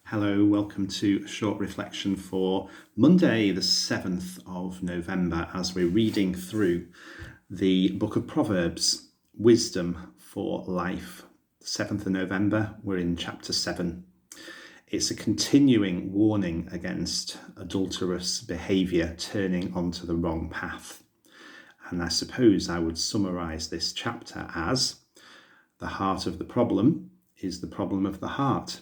Hello, welcome to a short reflection for Monday, the 7th of November, as we're reading through the book of Proverbs, Wisdom for Life. 7th of November, we're in chapter 7. It's a continuing warning against adulterous behaviour turning onto the wrong path. And I suppose I would summarise this chapter as the heart of the problem is the problem of the heart.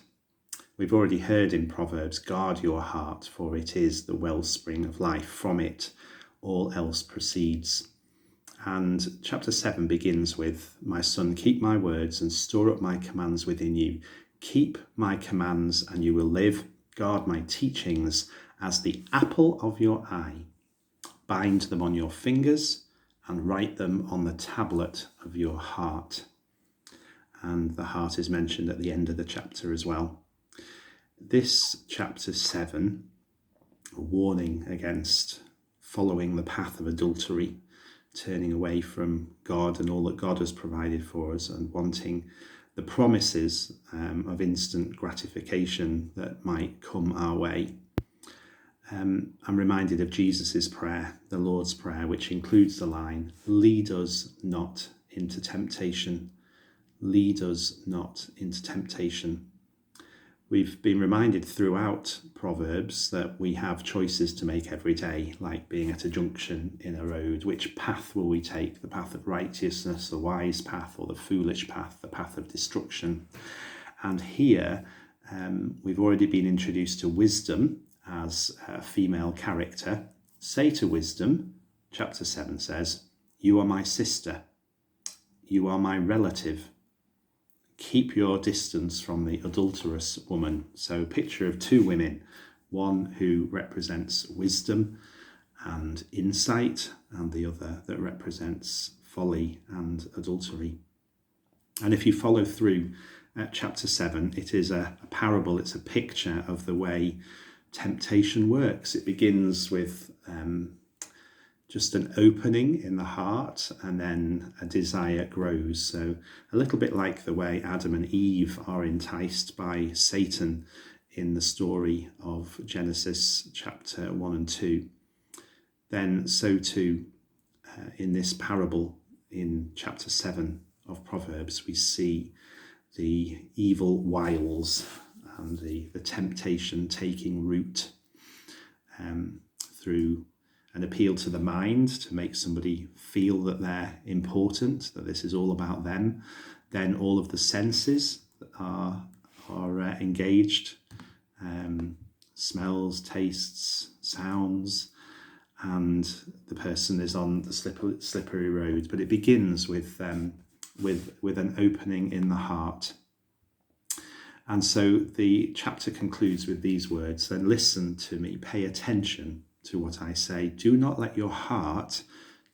We've already heard in Proverbs, guard your heart, for it is the wellspring of life. From it, all else proceeds. And chapter 7 begins with, my son, keep my words and store up my commands within you. Keep my commands and you will live. Guard my teachings as the apple of your eye. Bind them on your fingers and write them on the tablet of your heart. And the heart is mentioned at the end of the chapter as well. This chapter 7, a warning against following the path of adultery, turning away from God and all that God has provided for us and wanting the promises of instant gratification that might come our way. I'm reminded of Jesus's prayer, the Lord's Prayer, which includes the line, lead us not into temptation. Lead us not into temptation. We've been reminded throughout Proverbs that we have choices to make every day, like being at a junction in a road. Which path will we take? The path of righteousness, the wise path, or the foolish path, the path of destruction? And here we've already been introduced to wisdom as a female character. Say to wisdom, chapter 7 says, you are my sister, you are my relative. Keep your distance from the adulterous woman. So picture of two women, one who represents wisdom and insight, and the other that represents folly and adultery. And if you follow through chapter 7, it is a parable, it's a picture of the way temptation works. It begins with just an opening in the heart, and then a desire grows. So a little bit like the way Adam and Eve are enticed by Satan in the story of Genesis chapter 1 and 2. Then so too in this parable in chapter 7 of Proverbs, we see the evil wiles and the temptation taking root through an appeal to the mind to make somebody feel that they're important, that this is all about them. Then all of the senses are engaged, smells, tastes, sounds, and the person is on the slippery road. But it begins with an opening in the heart. And so the chapter concludes with these words, then listen to me, pay attention to what I say. Do not let your heart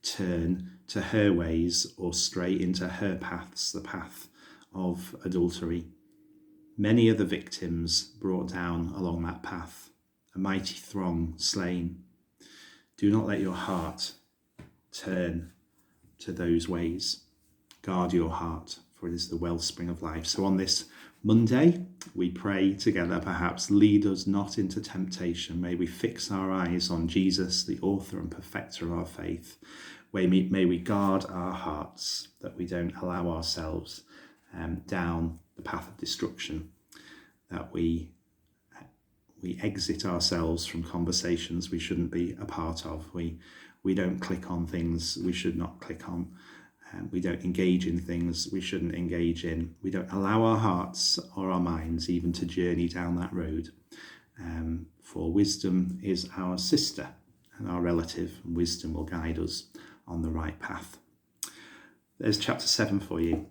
turn to her ways or stray into her paths, the path of adultery. Many are the victims brought down along that path, a mighty throng slain. Do not let your heart turn to those ways. Guard your heart, for it is the wellspring of life. So on this Monday, we pray together, perhaps, lead us not into temptation. May we fix our eyes on Jesus, the author and perfecter of our faith. May we guard our hearts, that we don't allow ourselves down the path of destruction, that we exit ourselves from conversations we shouldn't be a part of. We don't click on things we should not click on. We don't engage in things we shouldn't engage in. We don't allow our hearts or our minds even to journey down that road. For wisdom is our sister and our relative, and wisdom will guide us on the right path. There's chapter 7 for you.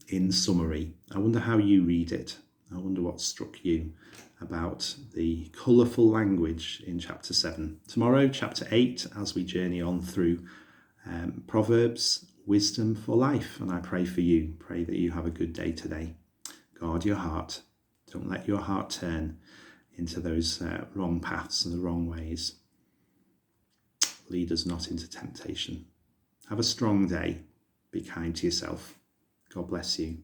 In summary, I wonder how you read it. I wonder what struck you about the colourful language in chapter 7. Tomorrow, chapter 8, as we journey on through Proverbs, wisdom for life. And I pray for you. Pray that you have a good day today. Guard your heart. Don't let your heart turn into those wrong paths and the wrong ways. Lead us not into temptation. Have a strong day. Be kind to yourself. God bless you.